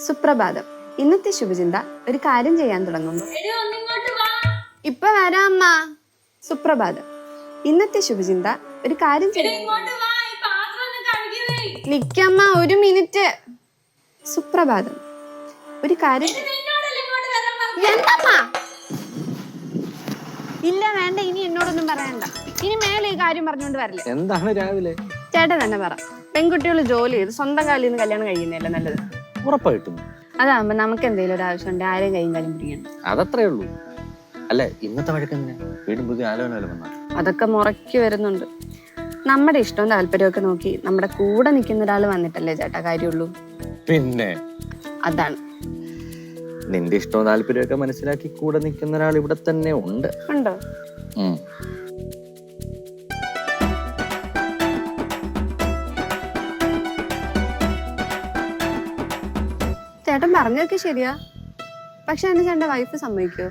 സുപ്രഭാതം. ഇന്നത്തെ ശുഭചിന്ത ഒരു കാര്യം ചെയ്യാൻ തുടങ്ങുന്നു. ഇപ്പൊ വരാം അമ്മ. സുപ്രഭാതം. ഇന്നത്തെ ശുഭചിന്ത ഒരു കാര്യം ചെയ്യാൻ നിക്കമ്മ, ഒരു മിനിറ്റ്. സുപ്രഭാതം. ഒരു കാര്യം ഇല്ല, വേണ്ട, ഇനി എന്നോടൊന്നും പറയണ്ട. ഇനി മേലെ ഈ കാര്യം പറഞ്ഞുകൊണ്ട് വരില്ല. എന്താണ് രാവിലെ? ചേട്ടൻ തന്നെ പറ. പെൺകുട്ടികൾ ജോലി ചെയ്ത് സ്വന്തം കാലിൽ നിന്ന് കല്യാണം കഴിയുന്നതല്ല നല്ലത്. ഉറപ്പായിട്ടും അതാകുമ്പോ നമുക്ക് എന്തെങ്കിലും ഒരു ആവശ്യമുണ്ട്, ആരെയും കൈയും കാലും പിടിക്കണം. അതത്രേ ഉള്ളൂ. അല്ല, ഇന്നത്തെ വഴക്കെന്തിനാ? വീണ്ടും പുതിയ ആലോചന വന്നാ? അതൊക്കെ മുറയ്ക്ക് വരുന്നുണ്ട്. നമ്മുടെ ഇഷ്ടവും താല്പര്യമൊക്കെ നോക്കി നമ്മുടെ കൂടെ നിൽക്കുന്ന ഒരാൾ വന്നിട്ടല്ലേ ചേട്ടാ കാര്യമുള്ളൂ. പിന്നെ അതാണ്. നിന്റെ ഇഷ്ടവും താല്പര്യമൊക്കെ മനസ്സിലാക്കി കൂടെ നിൽക്കുന്ന ഒരാൾ ഇവിടെ തന്നെ ഉണ്ട്. ഉണ്ടോ? ചേട്ടൻ പറഞ്ഞൊക്കെ ശരിയാ, പക്ഷെ എന്നെ ചേട്ടന്റെ വൈഫ് സമ്മതിക്കോ?